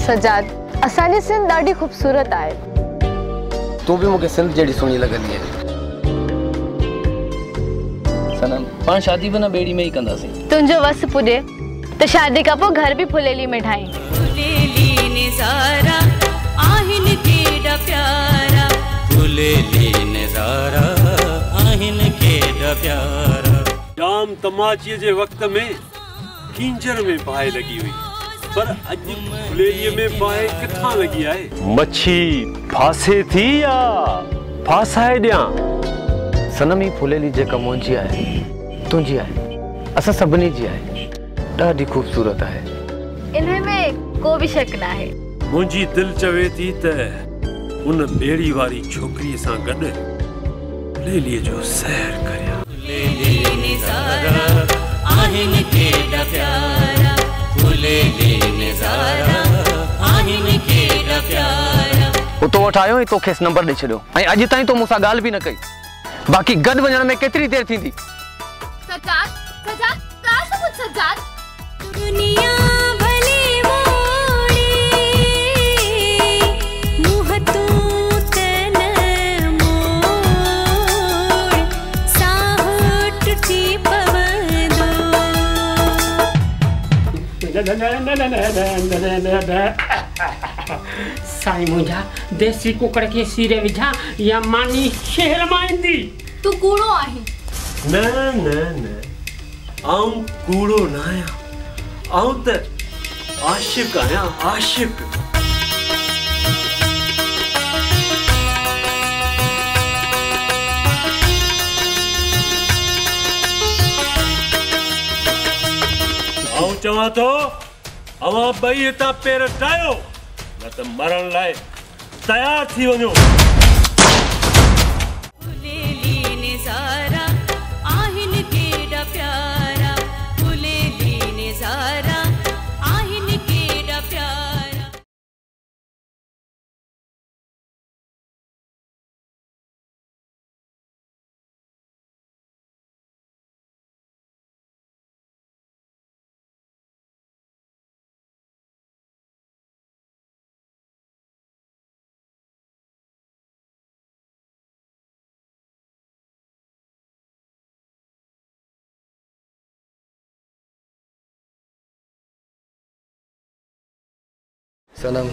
सजाद, असांजी सिंध ॾाढी खूबसूरत आहे। तू भी मुझे सिंध जड़ी सुनी लगंदी है। सनम पान शादी भी ना बेड़ी में ही कंदासी। तुंजो वस पुजे तो शादी का पो घर भी फुलेली में ठाई। फुलेली नजारा आहिन केड़ा प्यारा, फुलेली नजारा आहिन केड़ा प्यारा। जाम तमाचे जे वक्त में किंजर में पाए लगी हुई, पर अज फुलेली में पाए किथा लगी है। मच्छी फासे थी या फासाए दिया। सनम ही फुलेली जेका मुंजी है तुंजी है, असा सबनी जी है, ॾाढी खूबसूरत है। इन्हें में को भी शक ना है। मुंजी दिल चवे थी त उन बेड़ी वाली छोकरी सा गड फुलेली जो सैर करया। फुलेली नजारा आहिन केड़ा प्यारा, फुलेली नजारा आहिन केड़ा प्यारा। वो तो वठायो ही तो खेस नंबर दे छड़ो। आई अज ताई तो मुसा गाल भी न कई। बाकी गड वजण में केतरी देर थी। सजाद, सजाद, का सब सजाद। दुनिया भली मोड़ी मुह तू तन मोड़, साहोट थी पवंदो। साई मुंजा देसी कुकड़ के सीरे विझा या मानी शहर मांदी। तू कूड़ो आहे। न न न आऊं कूड़ो ना आया, आऊं त आशिक आया, आशिक। आऊं चवां तो अवां बई हितां पेर टायो, न त मरण लाइ तयार थी वञो। फुलेली नजारा आहिन केड़ा प्यारा, फुलेली नजारा आहिन केड़ा प्यारा। सनम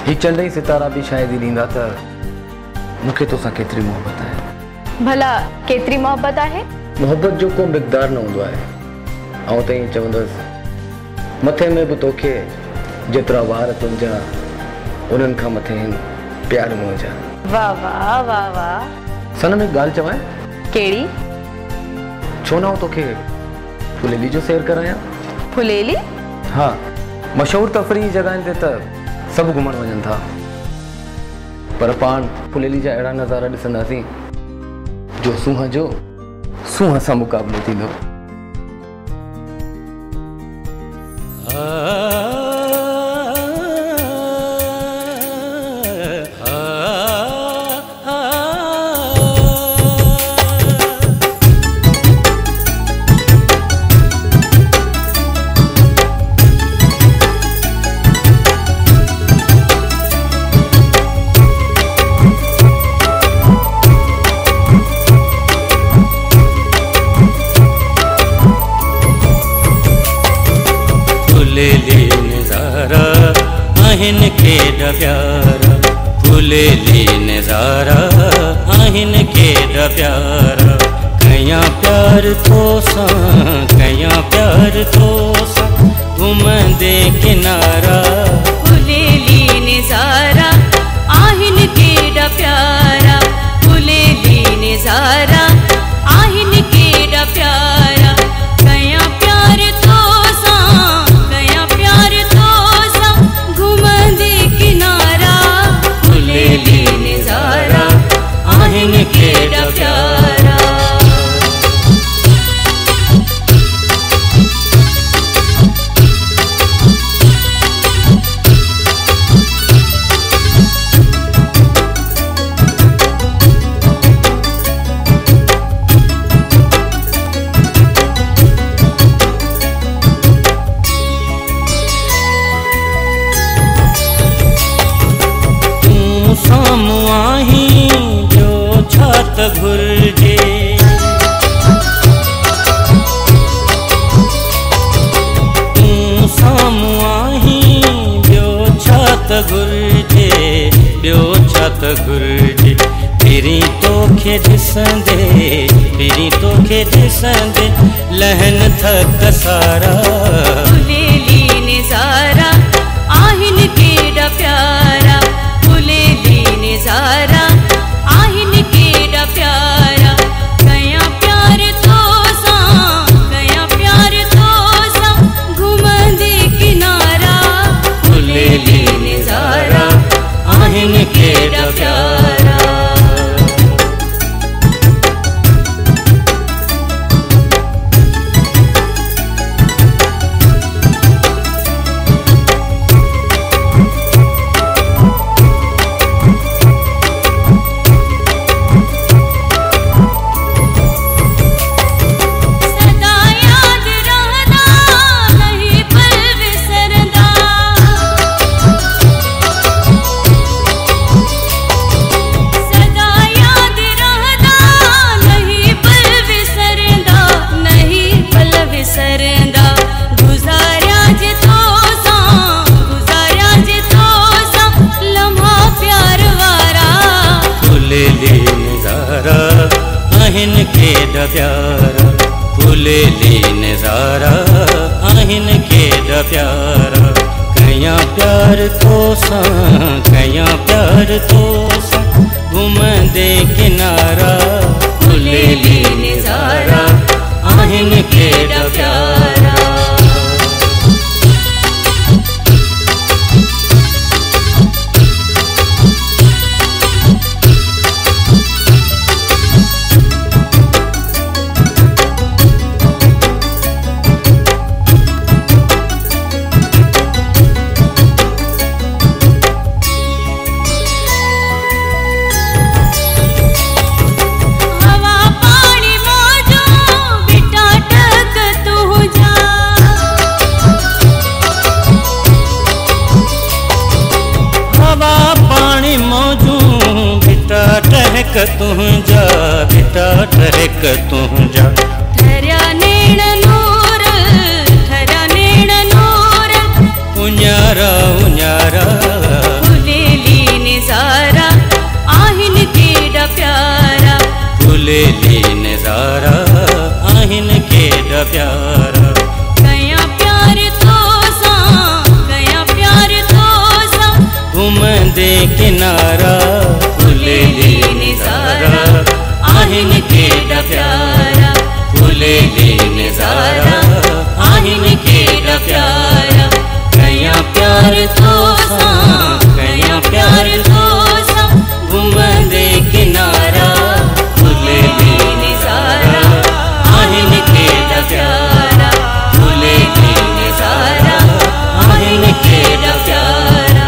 ही चंडई सितारा भी शायद ही दींदा था। मुखे तो सा केतरी मोहब्बत है। भला केतरी मोहब्बत आहे? मोहब्बत जो को मिकदार न होंदो है। आऊं तई चवंदस मथे में भी तोखे जेतरा वार तुंजा उनन का मथे प्यार मुंजा। वाह वाह वाह वाह। सनम एक गाल चवाए। केड़ी? छो ना हो तोखे फुलेली जो सैर कराया। फुलेली? हाँ, मशहूर तफरी जगह ते त सब घुमण वजन था, पर पान फुलेली जा अड़ा नजारा दिसंदासी जो सूंह सा मुकाबलो थींदो। फुलेली नजारा आहिन केड़ा प्यारा, फुलेली नजारा आहिन केड़ा प्यारा। कया प्यार थोसा, कया प्यार थोसा घुमंदे किनारा। फुलेली नजारा आहिन केड़ा प्यारा, फुलेली नजारा आहिन केड़ा प्यारा। कया प्यार थोसा, कया प्यार थोसा घुमंदे किनारा। फुलेली नजारा आहिन केड़ा प्यारा। साम्हूं आहीं ॿियो छा त घुरिजे। तूं साम्हूं आहीं ॿियो छा त घुरिजे, ॿियो छा त घुरिजे। पहिरीं तोखे ॾिसंदे, पहिरीं तोखे ॾिसंदे लहन थक सारा फुलेली नज़ारा आहिनि केॾा प्यारा, फुलेली नज़ारा आहिनि केॾा प्यारा। कयां प्यार तोसां, कयां प्यार तोसां घुमंदे किनारा। फुलेली नज़ारा आहिनि केॾा प्यारा। आहिनि केॾा प्यारा, फुलेली नज़ारा आहिनि केॾा प्यारा। कयां प्यार तोसां, कयां प्यार तोसां घुमंदे किनारा। फुलेली नज़ारा आहिनि केॾा प्यारा। तुंहिंजा बेटा ठहक तुंहिंजा। ठरिया नेण नूर, ठरिया नेण नूर उन्यारा उन्यारा। फुलेली नज़ारा आहिनि केॾा प्यारा, फुलेली नज़ारा आहिनि केॾा प्यारा। कयां प्यार तोसां, कयां प्यार तोसां घुमंदे किनारा। फुलेली नज़ारा आहिनि केॾा प्यारा, फुलेली नज़ारा आहिनि केॾा प्यारा। कयां प्यार तोसां, कयां प्यार तोसां घुमंदे किनारा। फुलेली नज़ारा आहिनि केॾा प्यारा, फुलेली नज़ारा आहिनि केॾा प्यारा।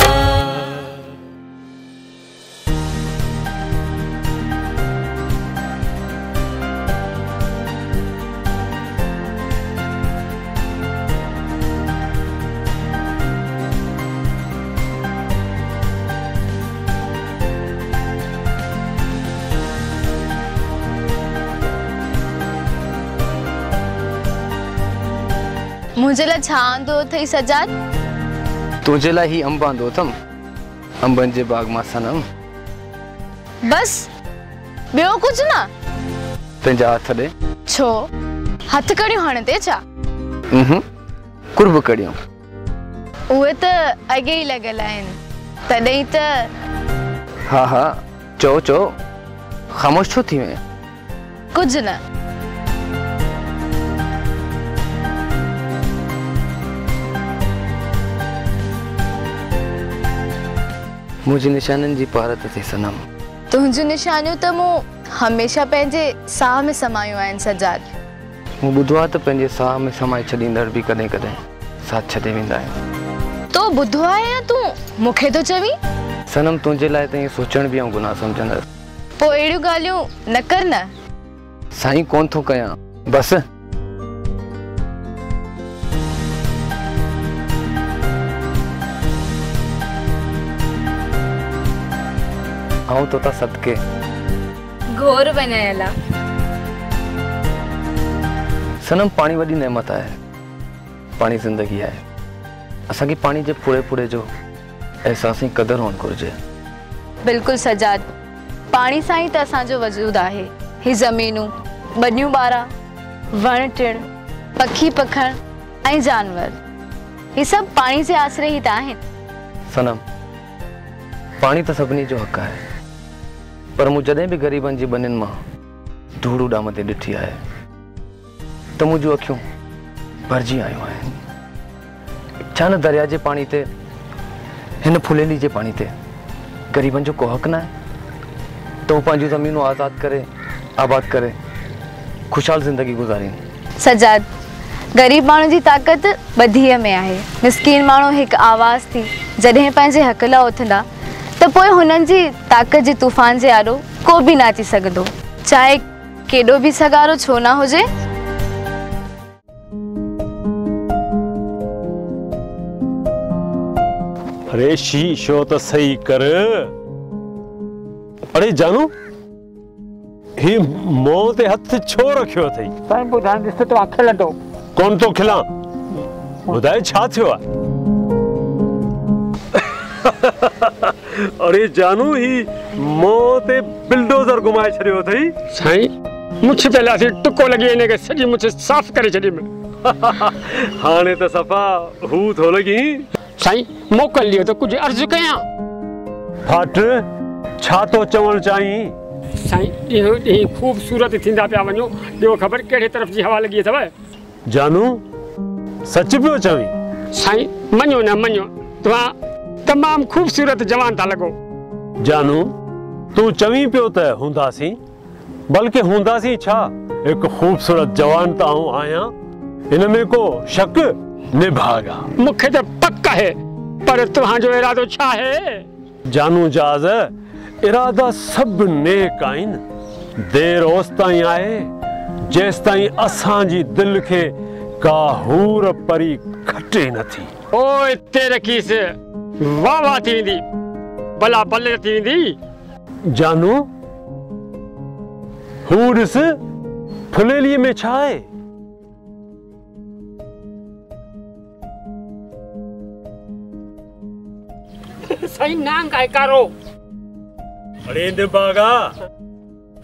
मुझे लाइ छा आंदो अथई सजाद? तुझे लाइ ही अंब आंदो अथम, अंबनि जे बाग मां सनम। बस ॿियो कुझु न? पंहिंजा हथ ॾे। छो हथ कड़ियूं हणे ते छा? कुर्ब कड़ियूं। उहे त अॻे ई लॻल आहिनि, तॾहिं त। हा हा चओ चओ, ख़ामोश छो थी वएं? कुझु न। मुंहिंजी निशाननि जी पारत थी सनम। तुंहिंजूं निशानियूं त मूं हमेशह पंहिंजे साह में समायूं आहिनि सजाद। मूं ॿुधो आहे त पंहिंजे साह में समाए छॾींदड़ बि कॾहिं कॾहिं साथ छॾे वेंदा आहिनि। तो ॿुधो आहे या तूं मूंखे थो चवीं? सनम तुंहिंजे लाइ त ईअं सोचण बि आउं गुनाह सम्झंदसि। पोइ अहिड़ियूं ॻाल्हियूं न कर न। साईं कोन थो कयां, बसि। आऊं तो ता सदके घोर बनयला सनम पानी वॾी नेमत आहे पानी ज़िंदगी आहे असांखे पानी जे पूरे पूरे जो एहसास ई क़दर हुअणु घुरिजे बिल्कुल सजाद पानी सां ई त असांजो वजूद आहे ही ज़मीनूं बनियूं ॿारा वण टिण पखी पखण ऐं जानवर ही सभु पानी जे आसरे ई त आहिनि सनम पानी त सभिनी जो हक़ आहे पर मूं जॾहिं बि ग़रीबनि जी ॿनियुनि मां धूड़ उॾाम ते ॾिठी आहे त मुंहिंजूं अखियूं भरिजी आयूं आहिनि छा न दरिया जे पानी ते हिन फुलेली जे पानी ते ग़रीबनि जो को हक़ न आहे त हू पंहिंजूं ज़मीनूं आज़ाद करे आबाद करे खुशहाल ज़िंदगी गुज़ारीनि सजाद ग़रीब माण्हू जी ताक़त ॿधीअ में आहे मिस्कीन माण्हू हिकु आवाज़ थी जॾहिं पंहिंजे हक़ लाइ उथंदा त पोइ हुननि जी ताक़त जे तूफ़ान जे आॾो को बि न अची सघंदो चाहे केॾो बि सगारो छो न हुजे अरे शीशो तो सही कर। अरे जानू ही मुंह ते हथ छो रखियो थई? साईं ॿुधाइण ॾिस तो खिलंदो कौन तो खिला ॿुधाए छा थियो आहे? अरे जानू ही मुंह ते बिल्डोजर घुमाए छॾियो थई। साईं मुछ पहला से टुको लगी ने के सजी मुछ साफ करे छडी में हाणे त सफ़ा हू थो लगी। साईं मोकल लियो तो कुछ अर्ज कया फट छा तो चवण चाही? साईं ये खूबसूरत थींदा पिया वञो ॿियो ख़बर कहिड़े तरफ़ जी हवा लगी अथव? जानू सच पियो चवी? साईं मञो न मञो तव्हां तमाम खूबसूरत जवान था लॻो। जानू तू चवी पियो त हूंदासीं बल्कि हूंदासीं छा एक खूबसूरत जवान त आऊं आहियां इन में को शक निभागा मुखे तो पक्का है पर तुहांजो इरादो छा है? जानू जाज इरादा सब नेक आहिनि देर ओस ताईं आहे जेस ताईं असां जी दिल खे का हूर परी खटे नथी। ओए तेरे कीस वाह वाह थी वेंदी भला भले थी वेंदी। जानू हू ॾिस फुलेलीअ में छा आहे? साईं नांग आहे कारो। अरे निभागा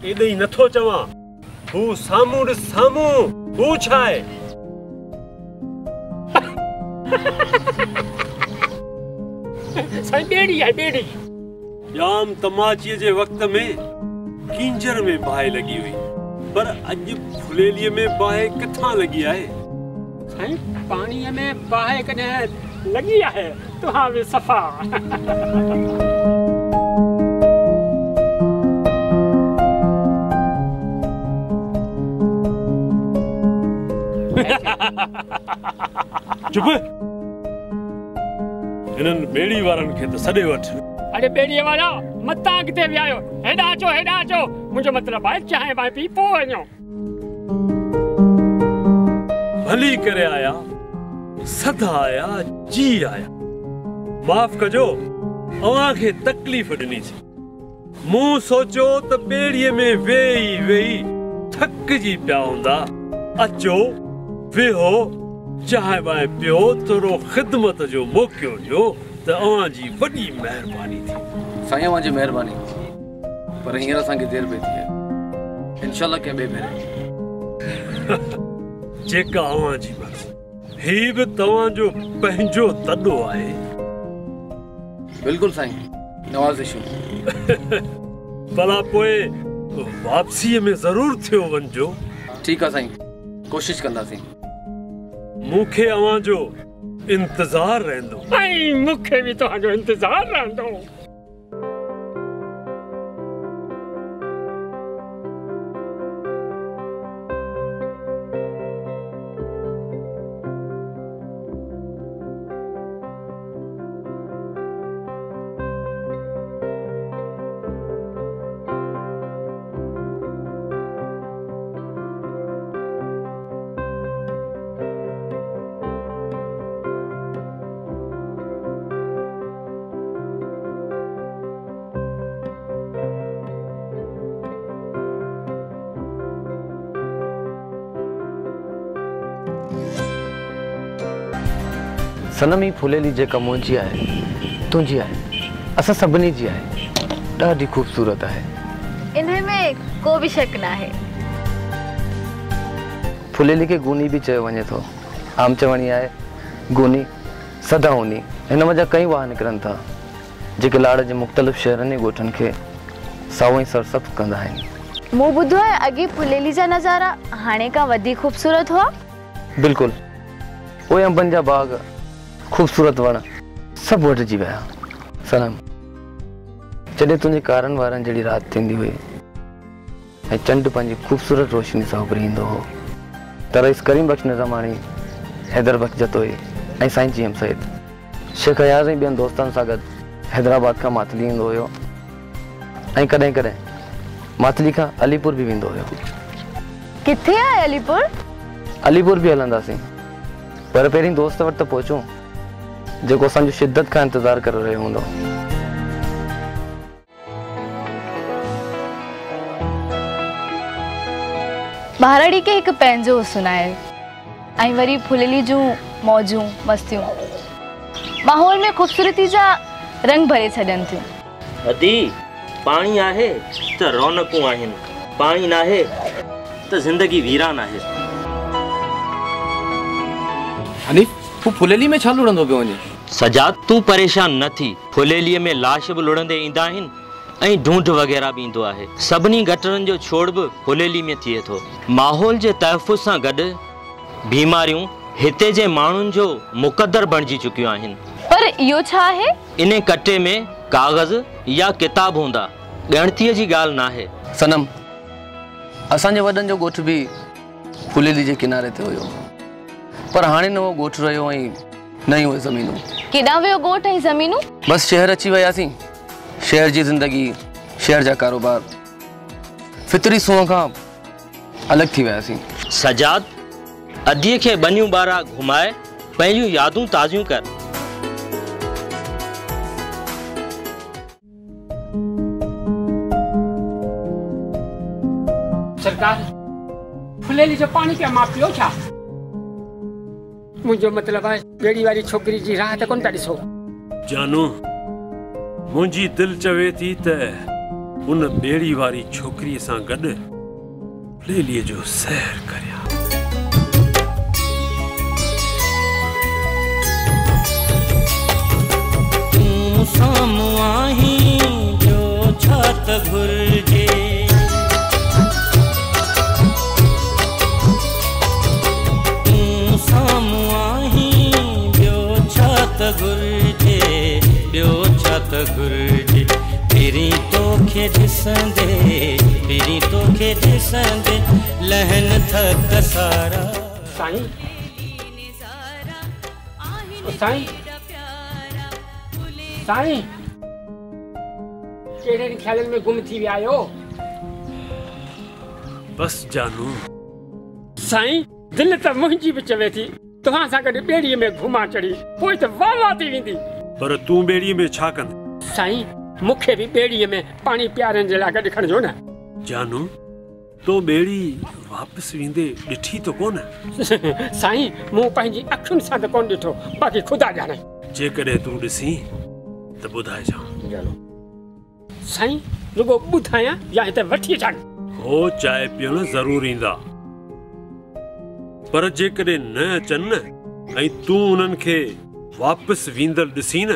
एॾे ई नथो चवां हू साम्हूं ॾिस साम्हूं हू छा आहे? साईं बेड़ी आहे बेड़ी। जाम तमाचीअ जे वक़्त में किंजर में बाहि लगी हुई पर अॼु फुलेलीअ में बाहि किथां लगी आहे? साईं पाणीअ में बाहि कॾहिं लगी आहे तुहां बि सफ़ा। चुप हिननि बेड़ी वारनि खे त सॾे वठ। अरे बेड़ीअ वारा मतां अॻिते वियायो हेॾा अचो मुंहिंजो मतिलबु आहे चांहि बांहि पी पोइ वञो। भली करे आया सदा आया जी आया माफ़ कजो अवां खे तकलीफ़ ॾिनी थी। मूं सोचियो त बेड़ीअ में वेही वेही थकिजी पिया हूंदा अचो वेहो चांहि बांहि पियो थोरो ख़िदमत जो मौक़ो ॾियो त अवां जी वॾी महिरबानी थी। साईं अवां जी महिरबानी पर हींअर असांखे देरि पई थिए इंशाल्लाह कंहिं ॿिए भेरे जेका अवां जी मर्ज़ी ही बि तव्हांजो पंहिंजो तॾो आहे। बिल्कुलु साईं नवाज़िशूं। भला पोइ वापसीअ में ज़रूर थियो वञिजो। ठीकु आहे साईं कोशिशि कंदासीं। मूंखे अवां जो इंतज़ार रहंदो। ऐं मूंखे बि तव्हांजो इंतज़ार रहंदो। सनम ही फुलेली जेका मुंहिंजी आहे तुंहिंजी आहे असां सभिनी जी आहे ॾाढी ख़ूबसूरत आहे इन्हे में को भी शक ना है। फुलेली के गुनी भी चयो वञे थो आम चवणी आहे गुनी सदा हुनी हिन वजह कई वाह निकिरनि था जेके लाड़ जे मुख़्तलिफ़ शहरनि ऐं ॻोठनि खे साओ ई सरसब्ज़ कंदा आहिनि। मूं ॿुधो आहे अॻे फुलेली जा नज़ारा हाणे खां वधीक ख़ूबसूरत हुआ। बिल्कुलु उहे अंबनि जा बाग ख़ूबसूरत वण सभु वढिजी विया। सनम जॾहिं तुंहिंजे कारनि वारनि जहिड़ी राति थींदी हुई ऐं चंड पंहिंजी ख़ूबसूरत रोशनी सां उभरी ईंदो हो त रईस करीम बख्श निज़ामाणी हैदर बख्श जतोई ऐं साईं जी एम सईद शेख अयाज़ ऐं ॿियनि दोस्तनि सां गॾु हैदराबाद खां मातली ईंदो हुयो ऐं कॾहिं कॾहिं मातली खां अलीपुर बि वेंदो हुयो। किथे आहे अलीपुर? अलीपुर बि हलंदासीं पर पहिरीं दोस्त वटि त पहुचूं जेको असांजो शिद्दत खां इंतज़ारु करे रहियो हूंदो। ॿारड़ी के हिकु पंहिंजो हुस्न आहे ऐं वरी फुलेली जूं मौजूं मस्तियूं माहौल में ख़ूबसूरती जा रंग भरे छॾनि थियूं। अदी पाणी आहे त रौनकूं आहिनि पाणी नाहे त ज़िंदगी वीरान आहे। हनीफ तूं फुलेली में छा लुड़ंदो पियो वञे? सजाद तूं परेशान न थी फुलेलीअ में लाश बि लुड़ंदे ईंदा आहिनि ऐं ढूंढ वग़ैरह बि ईंदो आहे। सभिनी गटरनि जो छोड़ बि फुलेली में थिए थो। माहौल जे तहफ़ुज़ सां गॾु बीमारियूं हिते जे माण्हुनि जो मुक़दर बणिजी चुकियूं आहिनि। पर इहो छा आहे? इन कटे में कागज़ या किताब हूंदा ॻणतीअ जी ॻाल्हि नाहे। सनम असांजे वॾनि जो ॻोठ बि फुलेली जे किनारे ते हुयो पर हाणे न उहो ॻोठ रहियो ऐं न ई उहे ज़मीनूं। केॾां वियो ॻोठ ऐं ज़मीनूं? बसि शहर अची वियासीं। शहर जी ज़िंदगी शहर जा कारोबार फितरी सूंहं खां अलॻि थी वियासीं। सजाद अदीअ खे बनियूं ॿारहा घुमाए पंहिंजूं यादूं ताज़ियूं कर। सरकार फुलेली जो पानी पिया मां पियो छा? मुंहिंजो मतिलबु आहे ॿेड़ी वारी छोकिरी जी राह त कोन था ॾिसो। जानू मुंहिंजी दिलि चवे थी त उन ॿेड़ी वारी छोकिरीअ सां गॾु फुलेलीअ जो सैर करियां। तूं साम्हूं आहीं ॿियो छा त घुरिजे। तूं साम्हूं आहीं ॿियो छा त घुरिजे ॿियो छा त घुरिजे। पहिरीं तोखे ॾिसंदे लहन थक सारा। साईं साईं साईं कहिड़े ख़्यालनि में गुम थी विया आहियो? बस जानू साईं दिलि त मुंहिंजी बि चवे थी तव्हां सां गॾु ॿेड़ीअ में घुमा चढ़ी पोइ त वाह वाह थी वेंदी। पर तूं ॿेड़ीअ में छा कंदी? साईं मूंखे बि ॿेड़ीअ में पाणी प्यारनि जे लाइ गॾु खणिजो न। जानू तो ॿेड़ी वापसि वेंदे ॾिठी त कोन? साईं मूं पंहिंजी अखियुनि सां त कोन ॾिठो बाक़ी ख़ुदा ॼाणे। जेकॾहिं तूं ॾिसी त ॿुधाइजां। साईं रुगो ॿुधायां या हिते वठी अचां? हो चांहि पीअण ज़रूरु ईंदा पर जेकॾहिं न अचनि न ऐं तूं उन्हनि खे वापसि वेंदड़ ॾिसी न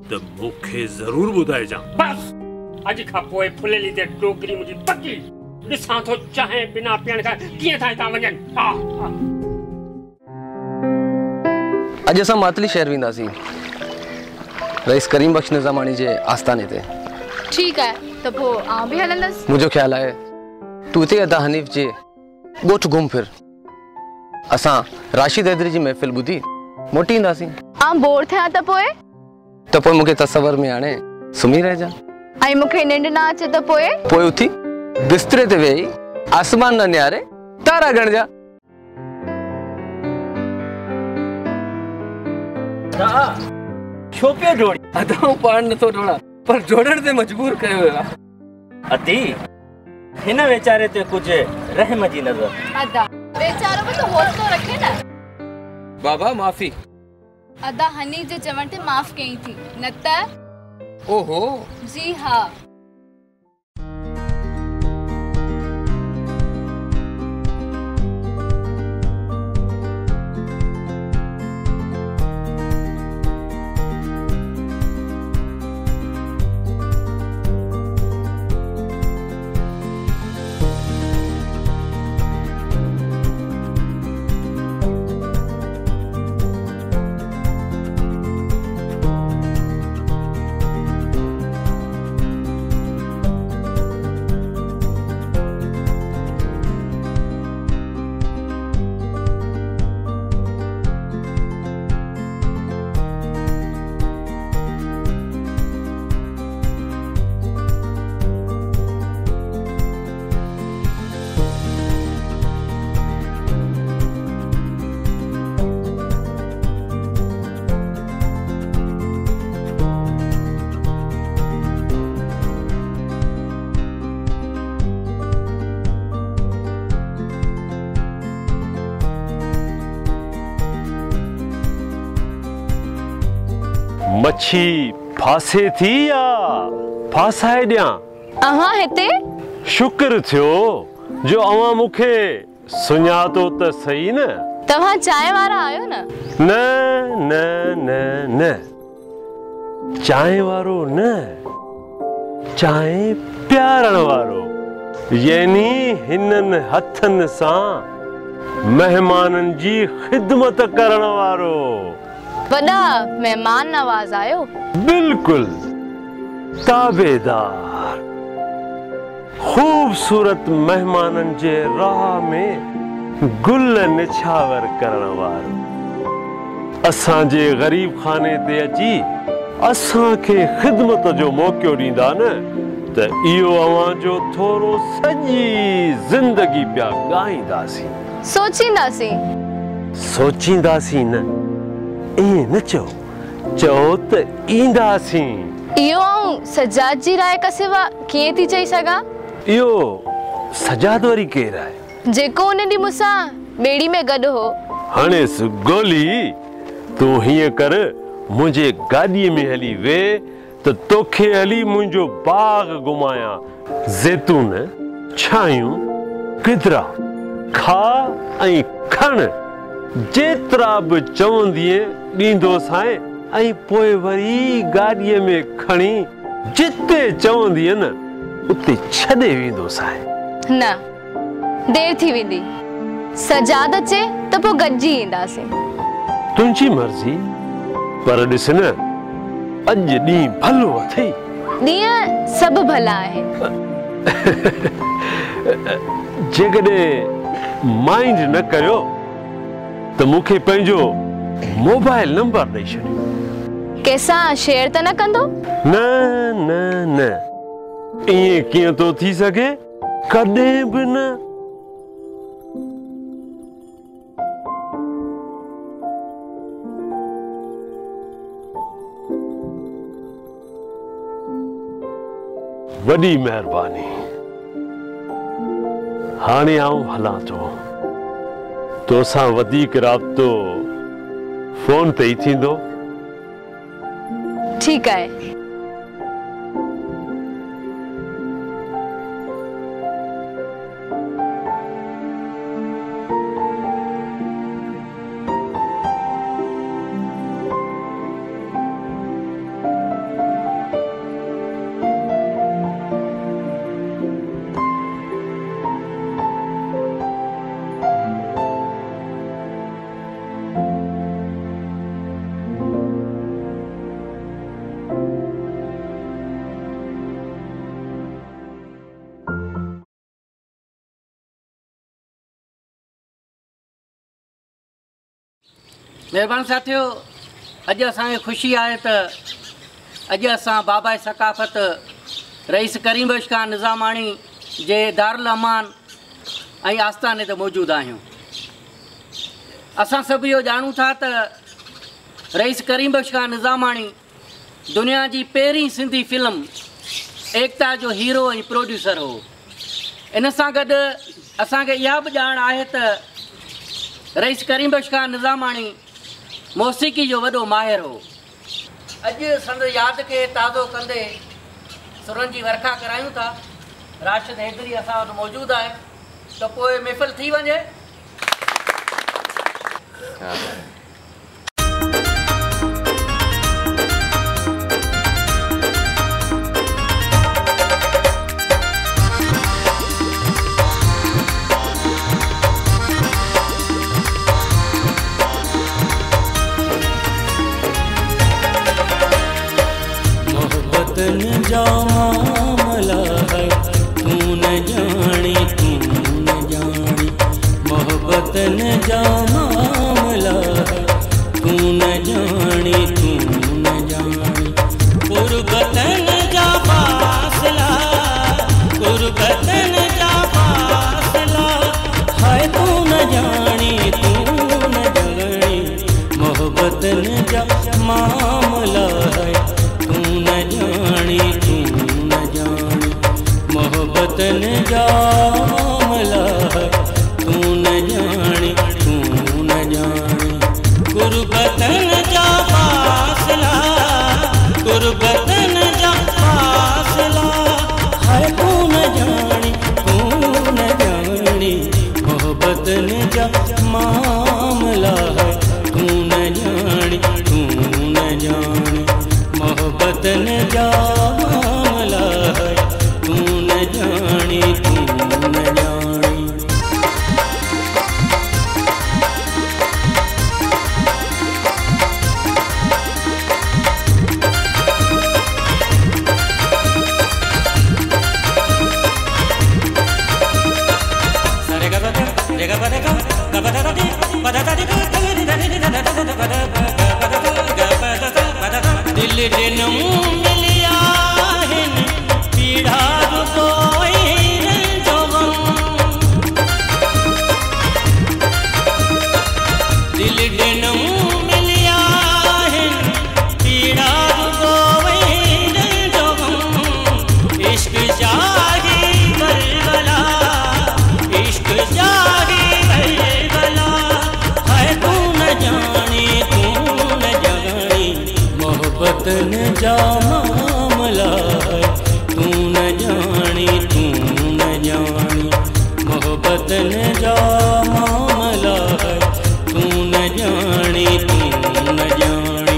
त मूंखे ज़रूरु ॿुधाइजां। बस अॼु खां पोइ फुलेली ते डोगरी मुंहिंजी पकी ॾिसां थो चाहे बिना पीअण खां कीअं था हितां वञनि। अॼु असां मातली शहर वेंदासीं रईस करीम बख्श निज़ामाणी जे आस्थाने ते। ठीकु आहे त पोइ आउं बि हलंदसि। मुंहिंजो ख़्यालु आहे तूं हिते अदा हनीफ जे ॻोठ घुम फिर। असां राशिद हैदरी जी महफ़िल ॿुधी मोटी ईंदासीं। आउं बोर थियां त पोइ मूंखे तसवर में हाणे सुम्ही रहिजां ऐं मूंखे निंड न अचे त पोइ उथी बिस्तरे ते वेही आसमान न निहारे तारा ॻणजा। छो पियो जोड़ी? अदाऊं पाण नथो जोड़ा पर जोड़ण ते मजबूर कयो वियो आहे। अदी हिन वेचारे ते कुझु रहम जी नज़र। अदा बेचारो भी तो होश तो रखे ना। बाबा माफ़ी अदा हनी जे चवण ते माफ़ कई थी न त। ओहो जी हाँ। मच्छी फासे थी या फासाए ॾियां? अहां हिते? शुक्र थियो जो अवां मूंखे सुञातो त सही न। तव्हां चाय वारा आयो न? न न न न चाय वारो न, चाय प्यारण वारो, यानी हिननि हथनि सां मेहमाननि जी ख़िदमत करण वारो। वॾा मेहमान नवाज़ आयो? बिल्कुल ताबेदार। खूबसूरत मेहमाननि जे राह में गुल निछावर करण वारो। असांजे ग़रीब खाने ते अची असांखे ख़िदमत जो मौक़ो ॾींदा न त इहो अवां जो थोरो सॼी ज़िंदगी पिया ॻाईंदासीं। सोचींदासीं न, ईअं न चओ त ईंदासीं। इहो आऊं सजाद जी राय का सिवा कीअं थी चई सघां? इहो सजाद वरी केरु आहे? जेको उन ॾींहुं मूंसां ॿेड़ी में गॾु हो। हाणे गोली तूं हीअं कर, मुंहिंजे गाॾीअ में हली वे त तोखे हली मुंहिंजो बाग़ घुमायां। ज़ैतून, छायूं, गिदरा खा ऐं खण, जेतिरा बि चवंदीअ ॾींदोसांइ, ऐं पोइ वरी गाॾीअ में खणी जिते चवंदीअ न उते छॾे वेंदोसांइ। न देर थी वेंदी, सजाद अचे त पोइ गॾिजी ईंदासीं। तुंहिंजी मर्ज़ी, पर ॾिस न अॼु ॾींहुं भलो अथई। ॾींहं सभु भला आहिनि। जेकॾहिं माइंड न कयो त मूंखे पंहिंजो मोबाइल नंबर ॾेई छॾियो। कंहिंसां शेयर त न कंदो? न न न, ईअं कीअं थो थी सघे, कॾहिं बि न। वॾी महिरबानी। हाणे आऊं हलां थो, तोसां वधीक राब्तो फोन ते ई थींदो। ठीकु आहे। मेहरबान साथियों, अॼु असांखे ख़ुशी आहे त अॼु असां बाबा सकाफ़त रईस करीम बख्श ख़ान निज़ामाणी जे दारुल अमान ऐं आस्थाने ते मौजूदु आहियूं। असां सभु इहो ॼाणूं था त रईस करीम बख्श ख़ान निज़ामाणी दुनिया जी पहिरीं सिंधी फिल्म एकता जो हीरो ऐं प्रोड्यूसर हो। इन सां गॾु असांखे इहा बि ॼाण आहे त रईस करीम बख्श ख़ान निज़ामाणी मौसीक़ी जो वॾो माहिर हो। अॼु संदसि यादि खे ताज़ो कंदे सुरनि जी वर्खा करायूं था। राशिद हैदरी असां वटि मौजूदु आहे, त पोइ महफ़िल थी वञे। मोहब्बतन जा मामला है, तू न जानी तू न जानी। मोहब्बतन जा मामला है, तू न जानी तू न जानी। गुरबतन जा फासला, गुरबतन जा फासला है, तू न जानी तू न जानी। मोहब्बतन जा मामला है, तू न जानी तू न जानी। मोहब्बतन जा मामला है, तू न जानी तू न जानी। गुरबतन जा फासला, गुरबतन जा फासला है, तू न जानी तू न जानी। मोहब्बतन जा मामला है, तू न जानी तू न जानी। मोहब्बतन जा मामला है, तू न जानी तू न जानी। दिल जनम मिलिया हिन पीड़ा रुकोई रंजोगम। दिल जनम मिलिया हिन पीड़ा रुकोई रंजोगम। इश्क जागी बलबला, इश्क जागी बलबला है, तू न जानी तू न जानी। मोहब्बतन जा मामला है, तू न जानी तू न जानी। मोहब्बतन जा मामला है, तू न जानी तू न जानी।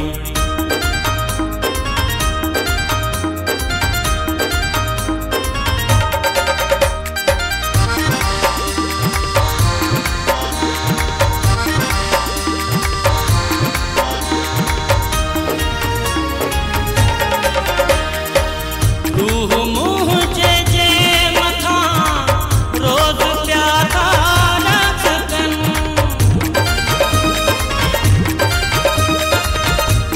रूह मुँह जे मथा रोज प्यादा रखन।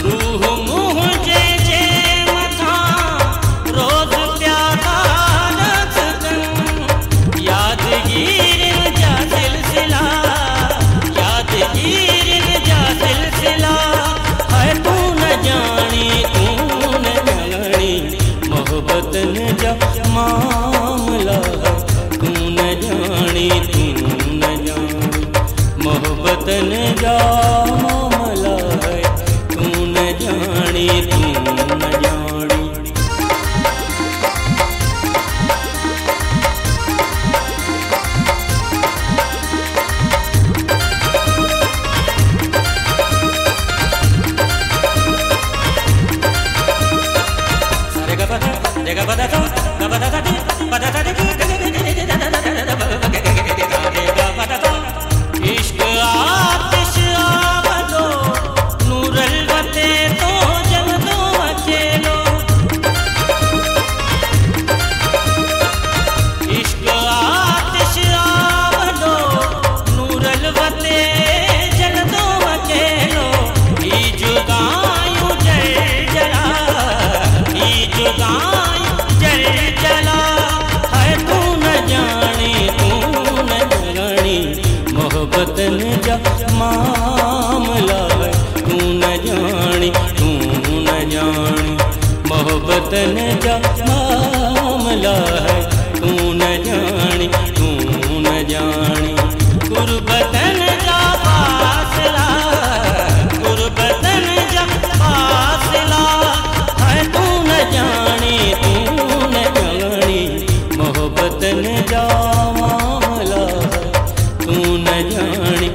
रूह मुँह जे मथा रोज प्यादा रखन। यादगीर जा सिलसिला, यादगीर जा सिलसिला है, तू न जानी तू न जानी। मोहब्बतन जा मामला है, तू न जानी तू न जानी। मोहब्बतन जा मामला है, तू न जानी तू न जानी। इश्क आतिश आबदो नूरल वते तो जल दो अकेलो। इश्क आतिश आबदो नूरल वते जल दो अकेलो। ई जुदायूं जल जला, ई जुदायूं जल जला है, तू न जानी तू न जानी। मोहब्बतन जा मामला है, तू न जानी तू न जानी। मोहब्बतन जा मामला है, तू न जानी तू न जानी। गुरबतन जा फासला, गुरबतन जा मामला तू न जानी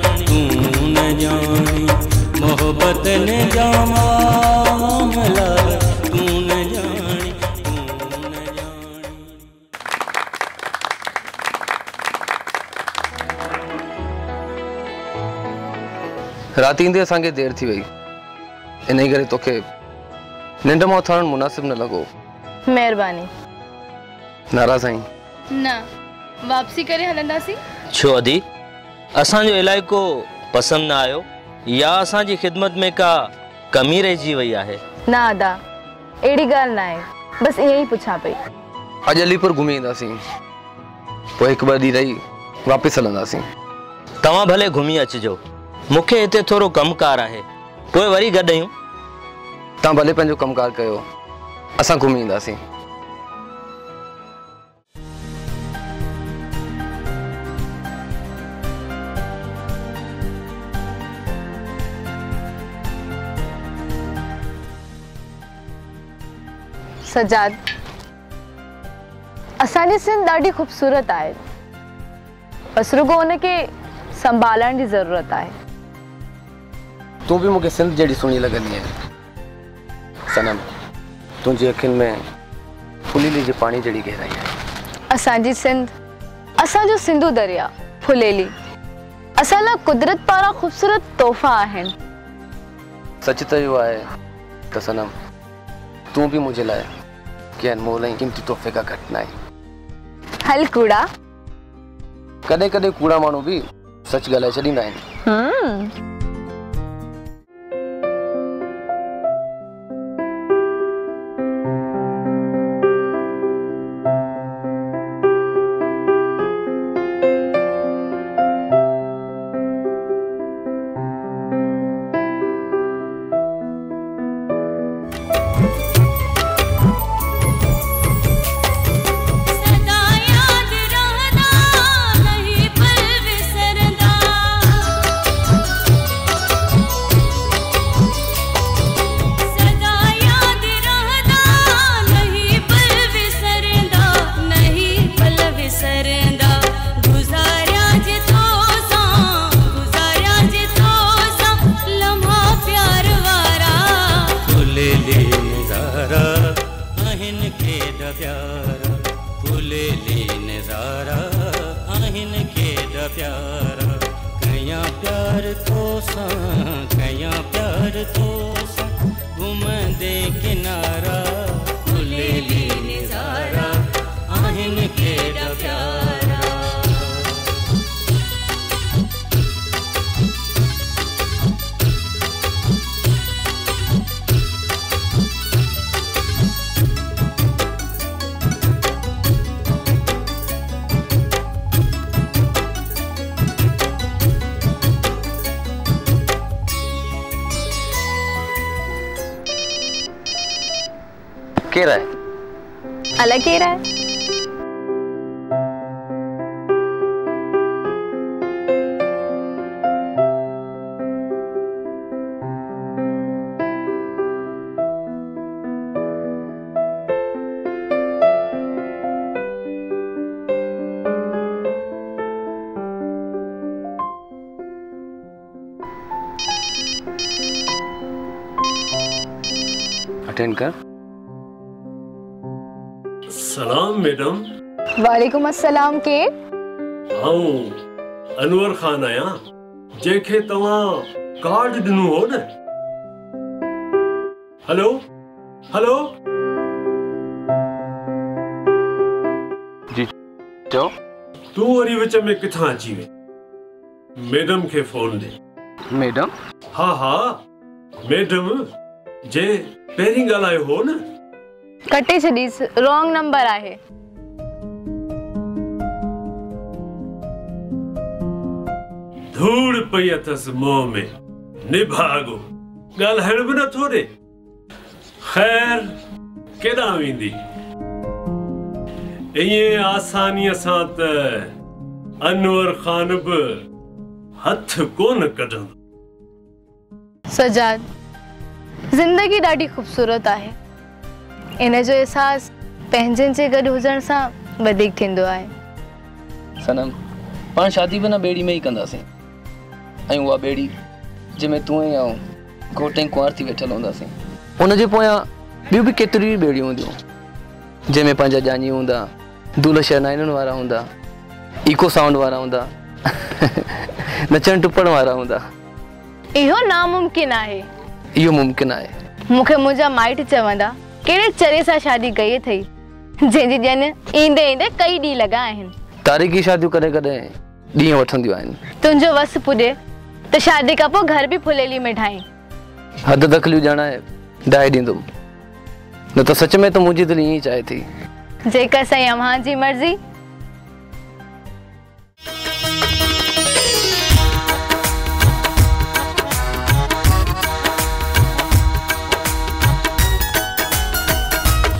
मोहब्बत ने जा मामला तू न जानी रात ईंदे असांखे देर थी वई इन करे तोखे निंड मां उथारण मुनासिब न लॻो। महिरबानी। नाराज़ आहीं? न, वापसी करे हलंदासीं। छो अदी असांजो इलाइक़ो पसंदि न आयो या असांजी ख़िदमत में का कमी रहिजी वई आहे? न अदा, अहिड़ी ॻाल्हि न आहे, बसि ईअं ई पुछां पई। अॼु अलीपुर घुमी ईंदासीं, पोइ हिकु ॿ ॾींहं रही वापसि हलंदासीं। तव्हां भले घुमी अचिजो, मूंखे हिते थोरो कमकार आहे, पोइ वरी गॾु आहियूं। तव्हां भले पंहिंजो कमकार कयो, असां घुमी ईंदासीं। सजाद, असांजी सिंध ॾाढी ख़ूबसूरत आहे, बसि रुगो हुनखे संभालण जी ज़रूरत आहे। तू भी मूंखे सिंध जहिड़ी सुहिणी लॻंदी आहे सनम, तुंहिंजी अखियुनि में फुलेली जे पाणी जहिड़ी गहराई आहे। असांजी सिंध, असांजो सिंधु दरिया, फुलेली असां लाइ कुदरत पारां ख़ूबसूरत तोहफ़ा आहिनि। सच त इहो आहे त सनम, तू भी मुझे लाए कि अनमोल ऐं कीमती तोहफ़े का घटि न आहे। हल कूड़ा, कॾहिं कॾहिं कूड़ा माण्हू भी सच ॻाल्हाए छॾींदा आहिनि। केरा है? अलग केरा है? अटेंड कर। सलाम मैडम। वालेकुम अस्सलाम। के आऊं अनवर खान आया, जेके तव्हां कार्ड दिनु हो न। हेलो हेलो जी चओ। तू वरी विच में किथां अची वे? मैडम के फोन दे। मैडम? हाँ हाँ मैडम जे पहिरीं ॻाल्हायो हो न। कटे छॾीस, रॉन्ग नंबर आहे। धूड़ पई अथस मुंह में, निभागो ॻाल्हाइण बि नथो ॾे। ख़ैर केॾां वेंदी? ईअं आसानीअ सां त अनवर खान बि हथ कोन कढंदो। सजाद, ज़िंदगी ॾाढी ख़ूबसूरत आहे, इन जो एहसास पंहिंजनि जे गॾु हुजण सां वधीक थींदो आहे। सनम पाण शादी भी ना बेड़ी में ही कंदासीं ऐं उहा बेड़ी जंहिंमें तूं ऐं आऊं घोट ऐं कुंवार थी वेठल हूंदासीं। उनजे पोयां ॿियूं बि केतिरियूं ई बेड़ियूं हूंदियूं जंहिंमें पंहिंजा जानी हूंदा, दूल्हा शहनाइननि वारा हूंदा, इको साउंड वारा हूंदा, नचण टुपण वारा हूंदा। इहो नामुमकिन आहे। इहो मुमकिन आहे। मूंखे मुंहिंजा माइट चवंदा कहिड़े चरे सां शादी कई अथई जंहिंजी ॼण ईंदे ईंदे कई ॾींहं लॻा आहिनि। तारीख़ी शादियूं कॾहिं कॾहिं ॾींहं वठंदियूं आहिनि। तुंहिंजो वस पुॼे त शादी खां पोइ घर बि फुलेली में ठाहीं। हद दख़लियूं ॼाणाए डाए ॾींदुमि, न त सच में त मुंहिंजी दिलि ईअं ई चाहे थी। जेकर साईं अव्हां जी मर्ज़ी।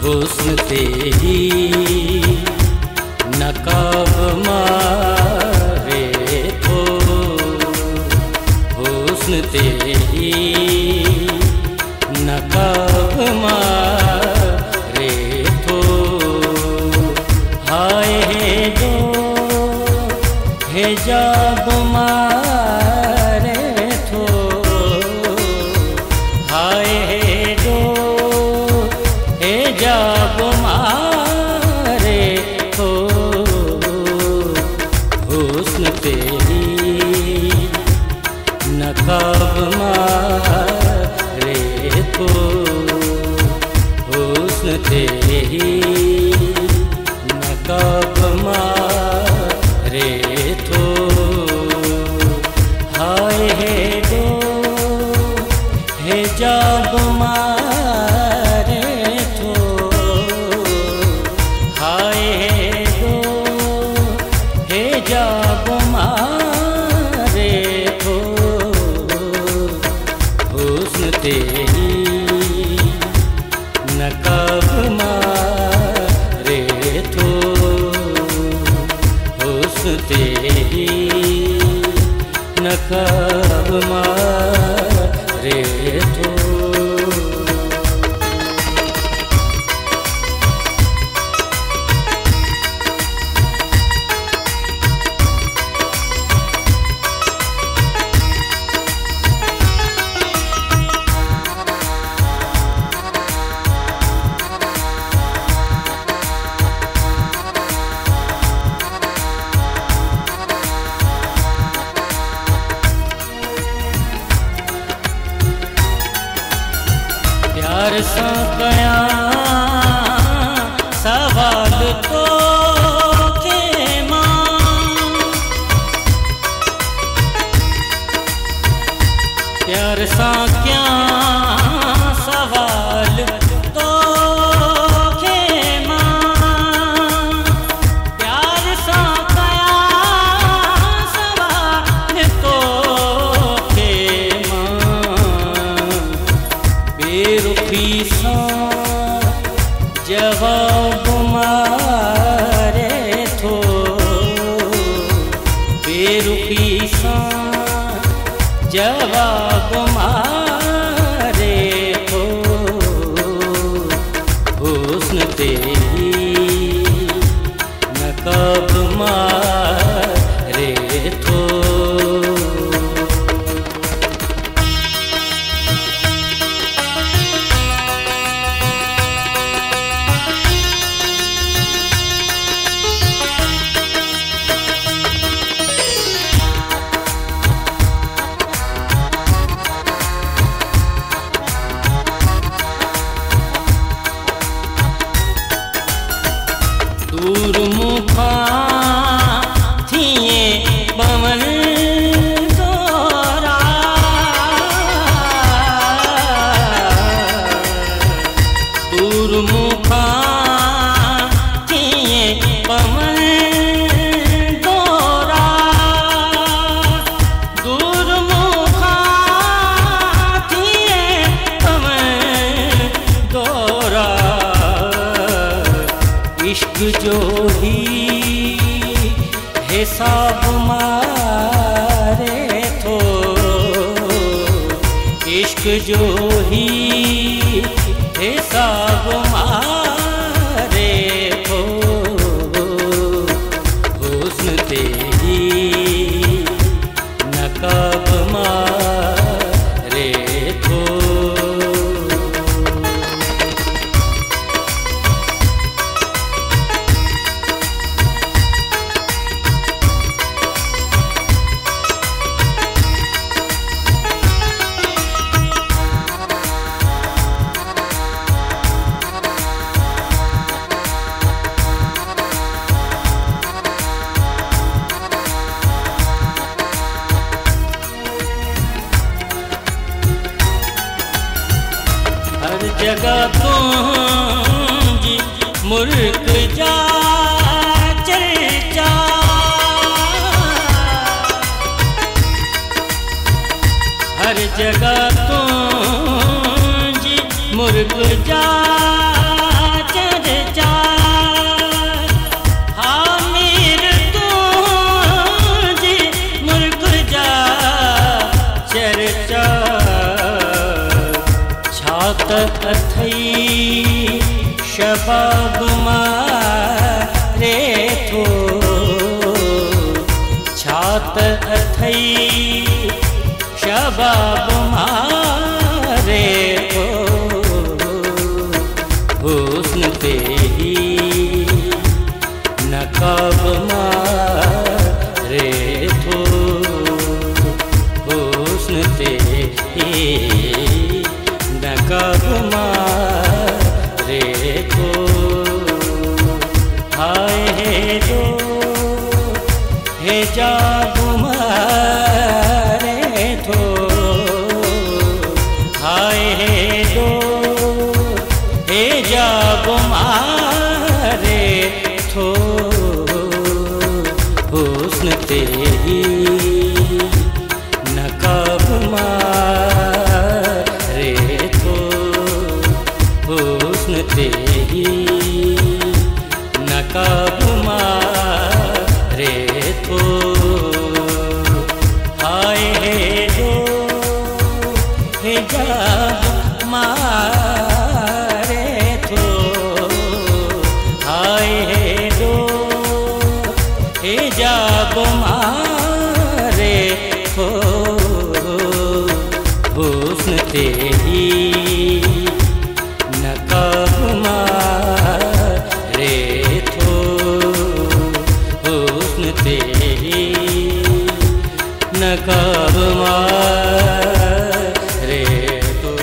हुस्न तेरी नकाब मारे थो, हुस्न तेरी नकाब मारे थो, हाय है जो हिजाब मारे थो, हाय है जो हिजाब मारे थो, हुस्न तेरी नकाब मारे थो, हुस्न तेरी नकाब मारे थो, हाय है जो हिजाब मारे थो, हाय है जो हिजाब मारे थो, हुस्न तेरी नकाब मारे थो, हुस्न तेरी नकाब मारे थो। प्यार सां कयां सवाल तो के मां, प्यार सां कयां सवाल तो के मां, प्यार सां कयां सवाल तो के मां, बेरुखी सां जवाब मारे थो, बेरुखी सां जवाब मारे थो, हुस्न तेरी नकाब मारे थो। दूर मुखां थिए पवन तोरा, दूर मुखां थिए पवन तोरा, दूर मुखां थिए पवन तोरा, इश्क जो ही हिसाब मारे थो, इश्क जो ही हिसाब मारे थो, हुस्न तेरी जगह तुझी मुल्क जा चर्चा, हर जगह तुझी मुल्क जा चर्चा, हामिर तुझी मुल्क जा चर्चा, छात अथई शबाब मारे थो, छात अथई शबाब मारे थो, हुस्न ते ही नकाब मारे थो, हुस्न ते ही नकाब मारे थो, हाय हे जो हिजाब मारे थो, हाय हे जो हिजाब मारे थो, हुस्न ते ही नकाब मारे थो, हुस्न ते ही नकाब मारे थो, हाय हे जो हिजाब मारे थो, हाय हे जो हिजाब मारे थो, हुस्न ते ही नकाब मारे थो, हुस्न ते ही नकाब मारे थो।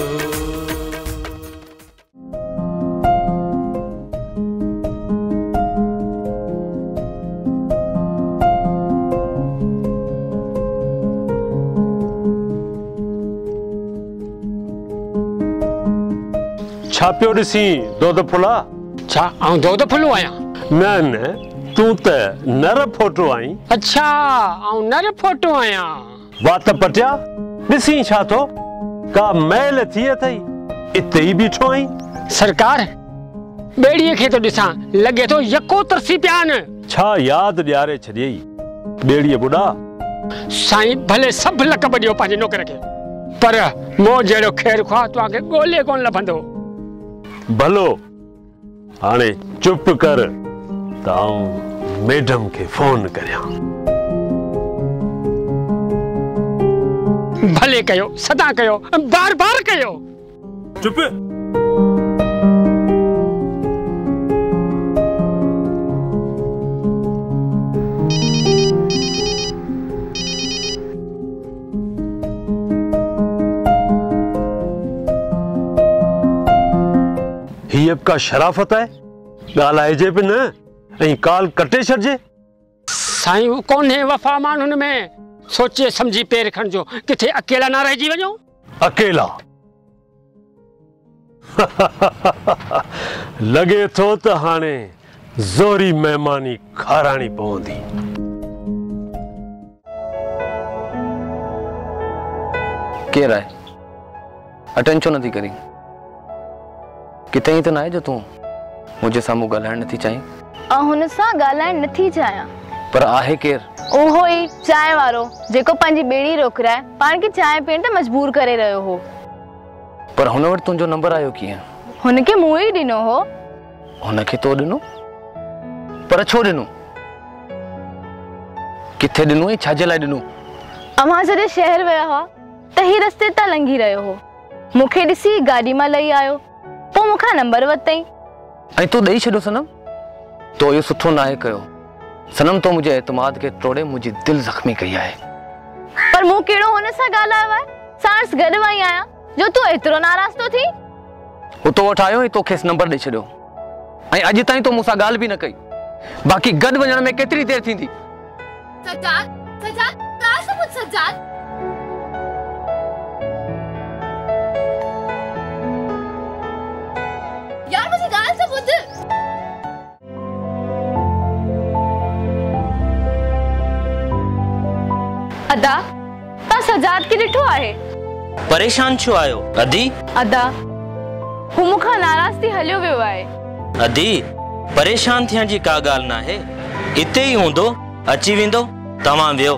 छा पियो ॾिसी दोद फुला? छा आऊं दोद फुलो आहियां? न न, तूं त नर फोटो आई। अच्छा आऊं नर फोटो आहियां। वात पटिया ॾिसी छा थो, का मैल थी अथई, इते ई बीठो आई। सरकार ॿेड़ीअ खे थो ॾिसां, लॻे थो यको तरसी पिया आहिनि। छा यादि ॾियारे छॾियई ॿेड़ीअ बुॾा? साईं भले सभु लक़ब ॾियो पंहिंजे नौकर खे, पर मूं जहिड़ो ख़ैर ख़्वाह तव्हांखे ॻोल्हे कोन लभंदो। भलो हाणे चुप कर त आऊं मैडम खे फोन करियां। भले कयो, सदा कयो, बार बार कयो। चुप। हीअ का शराफत आहे, ॻाल्हाइजे बि न ऐं काल कटे छॾिजे। साईं कोन्हे वफ़ा माण्हुनि में, सोचे सम्झी पेर खणिजो, किथे अकेला ना रहिजी वञो। अकेला लॻे थो त हाणे ज़ोरी महिमानी खाराइणी पवंदी। केरु आहे? अटेंड छो नथी करी? किथे ई त न आहे जो तूं मुंहिंजे साम्हूं ॻाल्हाइण नथी चाहीं? हुन सां ॻाल्हाइण नथी चाहियां। पर आहे केरु? ओहो ई चांहि वारो जेको पंहिंजी ॿेड़ी रोकराए पाण खे चांहि पीअण ते मजबूर करे रहियो हो। पर हुन वटि तुंहिंजो नंबर आयो कीअं? हुनखे मूं ई ॾिनो हो। हुनखे तो ॾिनो? पर छो ॾिनो? किथे ॾिनो ऐं छाजे लाइ ॾिनो? अव्हां जॾहिं शहर विया हुआ त ही रस्ते तां लंघी रहियो हो, मूंखे ॾिसी गाॾी मां लही आयो, पोइ मूंखां नंबर वरितई। ऐं तूं ॾेई छॾियो सनम? तो इहो सुठो नाहे कयो सनम, तो मुंहिंजे एतमाद खे तोड़े मुंहिंजी दिलि ज़ख़्मी कई आहे। पर मूं कहिड़ो हुन सां ॻाल्हायो आहे? साणस गॾु वई आहियां जो तूं एतिरो नाराज़ तो थी? हू तो वटि आयो ऐं तोखे नंबर ॾेई छॾियो ऐं अॼु ताईं तो मूंसां ॻाल्हि बि न कई। बाक़ी गॾु वञण में केतिरी देरि थींदी? सजाद, सजाद, का सबूत सजाद? पुत। अदा ता सजाद के ॾिठो आहे? परेशान छो आयो अदी? अदा हू मूंखां नाराज़ थी हलियो वियो आहे। अदी परेशान थियण जी का ॻाल्हि न आहे, हिते ई हूंदो, अची वेंदो, तव्हां वियो।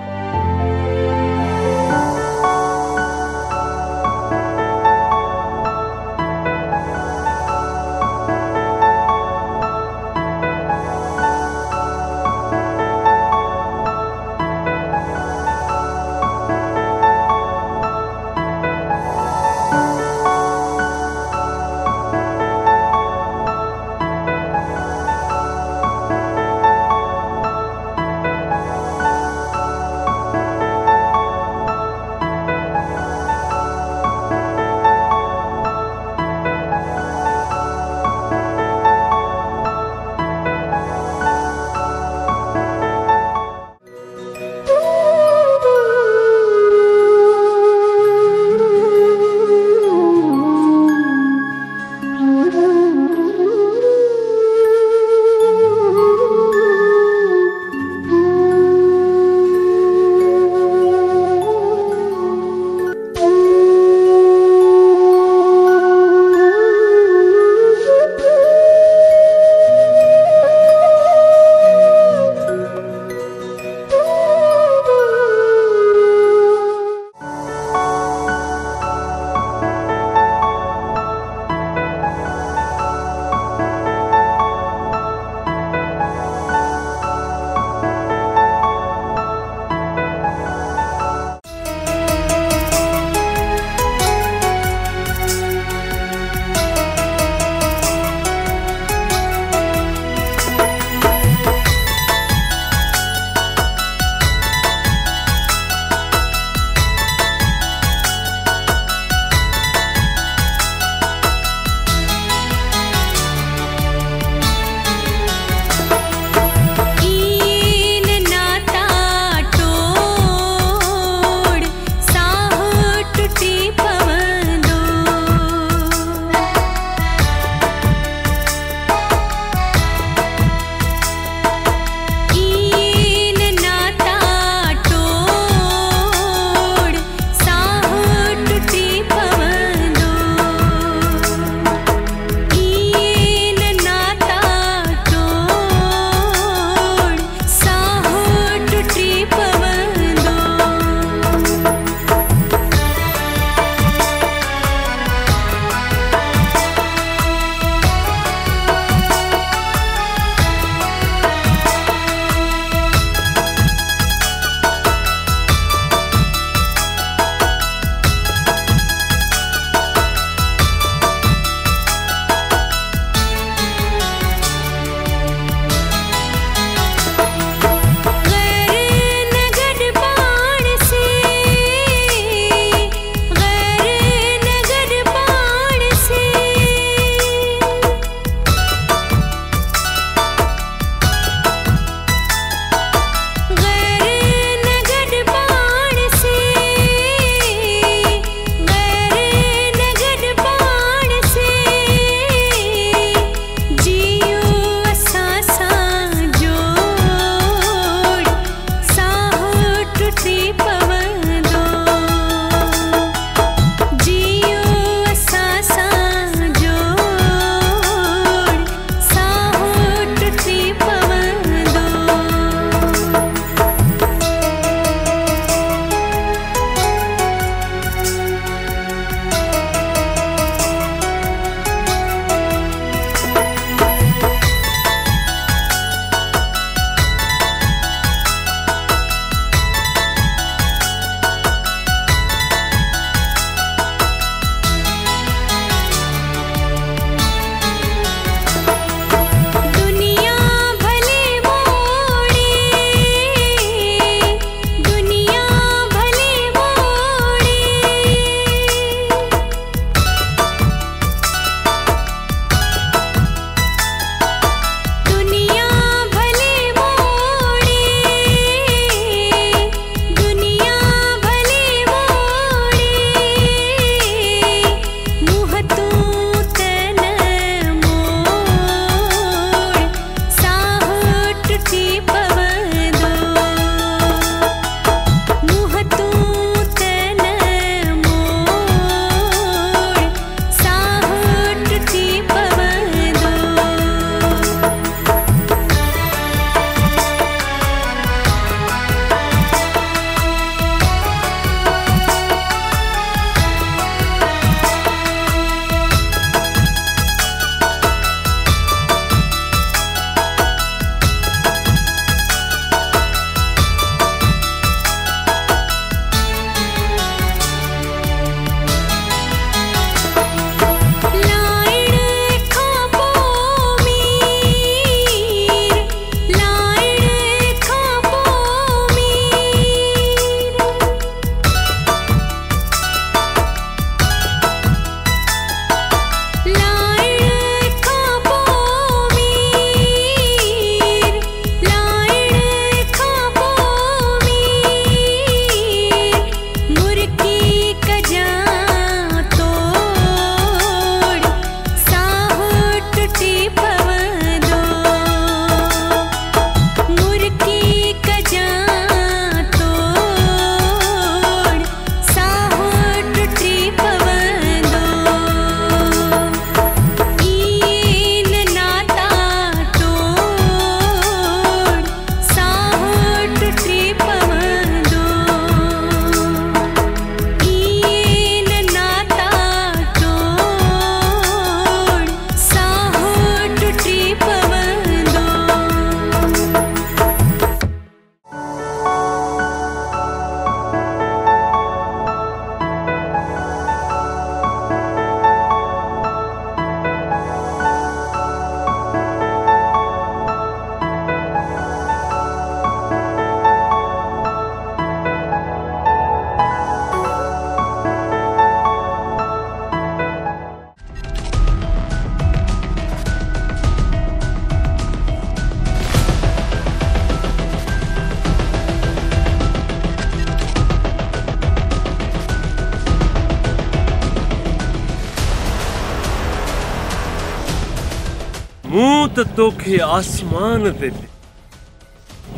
त तोखे आसमान ते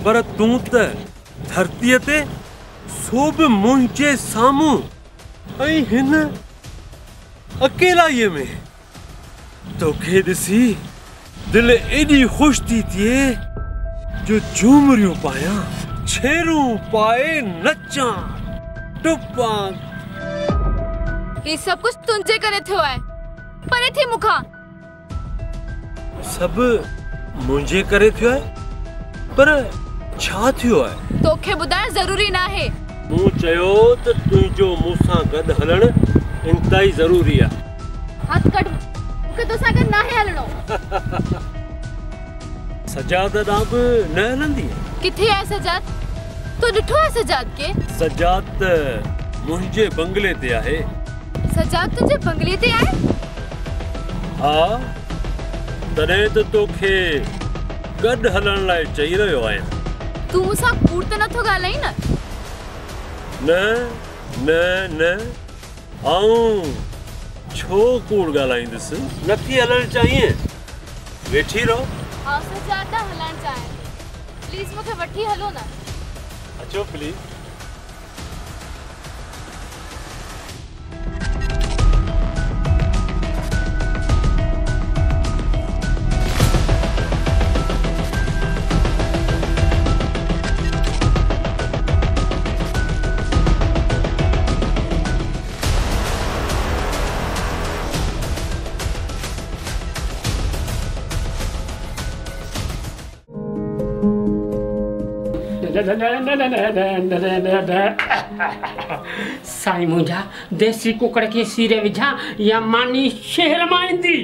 पर तूं त धरतीअ ते सो बि मुंहिंजे साम्हूं ऐं हिन अकेलाईअ में तोखे ॾिसी दिलि एॾी ख़ुशि थी थिए जो झूमरियूं पायां, छेरूं पाए नचां टुपां। ये सब कुछ तुंहिंजे करे थियो आहे, परे थी मूंखां। सभु मुंहिंजे करे थियो आहे, पर छा थियो आहे? तोखे ॿुधाइण ज़रूरी न आहे। मूं चयो त तुंहिंजो मूंसां गॾु हलणु इंतहाई ज़रूरी आहे। हथ कढ, मूंखे तोसां गॾु नाहे हलणो। सजाद ॾांहुं बि न हलंदी? किथे आहे सजाद? तो ॾिठो आहे सजाद के? सजाद त मुंहिंजे बंगले ते आहे। सजाद तुंहिंजे बंगले ते आहे? हा, तॾहिं त तोखे गॾु हलण लाइ चई रहियो आहियां। तूं मूंसां कूड़ त नथो ॻाल्हाई न? न न न, आऊं छो कूड़ ॻाल्हाईंदुसि? नथी हलणु चाहिए, वेठी रहो। हाँ सजाद न हलणु चाहियां थी, प्लीज़ मूंखे वठी हलो न। अचो प्लीज़। साईं मुंहिंजा देसी कुकड़ खे सीरे विझां या मानी शहर मां ईंदी?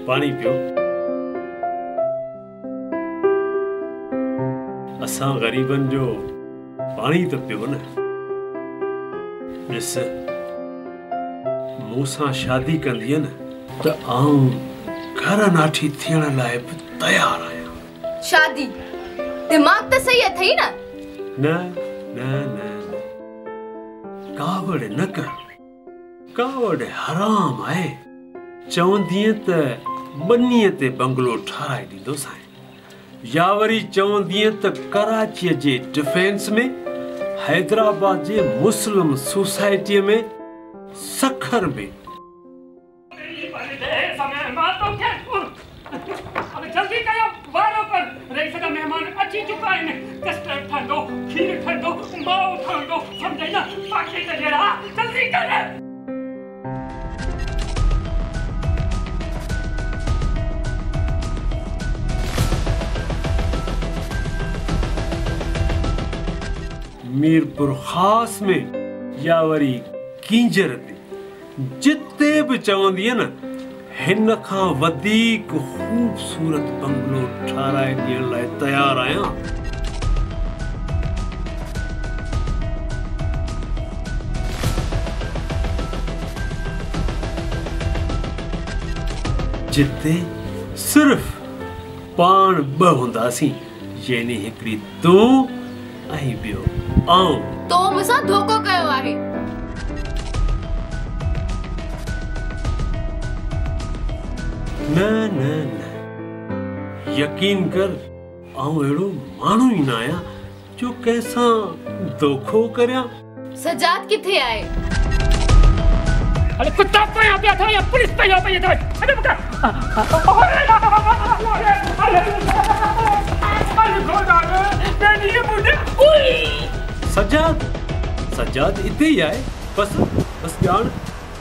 पानी पियो। असां ग़रीबनि जो पानी त पियो न। ॾिस, मूंसां शादी कंदीअ न त आऊं घर नाठी थियण लाइ बि तयारु आहियां। शादी? दिमाग़ त सही अथई न? न न न न, कावड़ न कर। कावड़ हराम आहे। चवंदीअ त बनीअ ते बंगलो ठाराए ॾींदो साईं, या वरी चवंदीअ त कराचीअ जे डिफेंस में, हैदराबाद जे मुस्लिम सोसाइटीअ में, सखर में। जल्दी कयो, वारो कर। रईस जा मेहमान अची चुका आहिनि। कस्टर्ड ठहंदो, खीर ठहंदो, माओ ठहंदो, सम्झई न? पाके ते जहिड़ा जल्दी कर। मीरपुर खास में या वरी कींजर ते, जिते बि चवंदीअ न, हिन खां वधीक खूबसूरत बंगलो ठाराए ॾियण लाइ तयारु आहियां। जिते सिर्फ़ पाण ॿ हूंदासीं, यानी हिकिड़ी तूं ऐं ॿियो आऊं। तो मूंसां धोखो कयो आहे। न न न, यकीन कर, आऊं अहिड़ो माण्हू ई न आहियां जो कंहिंसां धोखो करियां। सजाद किथे आहे? अरे कुत्ता पया पिया था या पुलिस पया पई था? अरे बेटा, सजाद सजाद इते ई आहे। बस ॼाण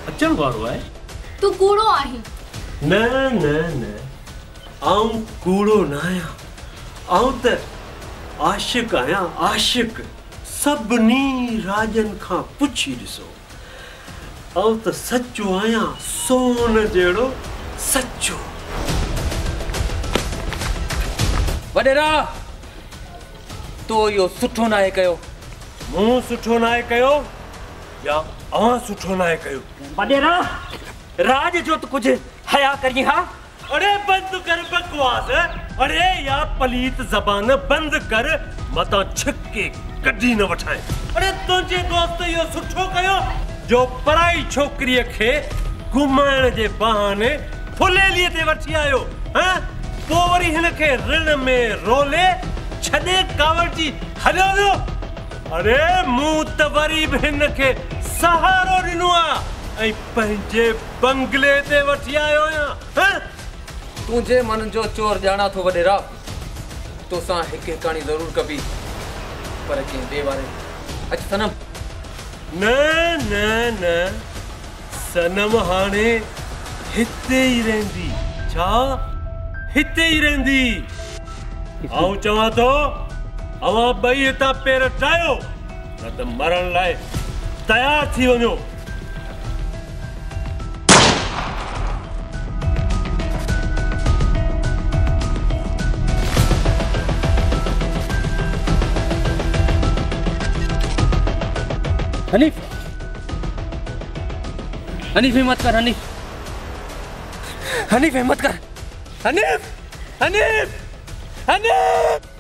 अचण वारो आहे। तू कूड़ो आहीं। न न न, आऊं कूड़ो न आहियां। आऊं त आशिक़ आहियां, आशिक़। सभिनी राजनि खां पुछी ॾिसो, आऊं त सचो आहियां, सोन जहिड़ो सचो। वॾेरा, तो इहो सुठो न आहे कयो। मूं सुठो नाहे कयो या अवां सुठो नाहे कयो? वडेरा राज जो तो कुछ हया करी हा। अरे बंद कर बकवास। अरे या पलीत जबान बंद कर मता छिके कढी न वठाए। अरे तुझे दोस्त यो सुठो कयो जो पराई छोकरी खे घुमाइण जे बहाने फुलेली ते वठी आयो। हां पो वरी हिन खे ऋण में रोले छडे कावड़जी हलियो वियो। अरे मूं त वरी भी हिन खे सहारो ॾिनो आ ऐं पंहिंजे बंगले ते वठी आयो आहियां। हां तुझे मन जो चोर जाना थो वडेरा। तोसां हिक कहानी जरूर कबी पर के बेवारे अच सनम। न न न सनम हाणे हिते ही रहंदी। छा हिते ही रहंदी? आऊं चवां तो अवां ॿई हितां पेर ठाहियो न त मरण लाइ तयार थी वञो। हनीफ हनीफ हिम्मत कर हनीफ हनीफ हिम्मत कर हनीफ हनीफ हनीफ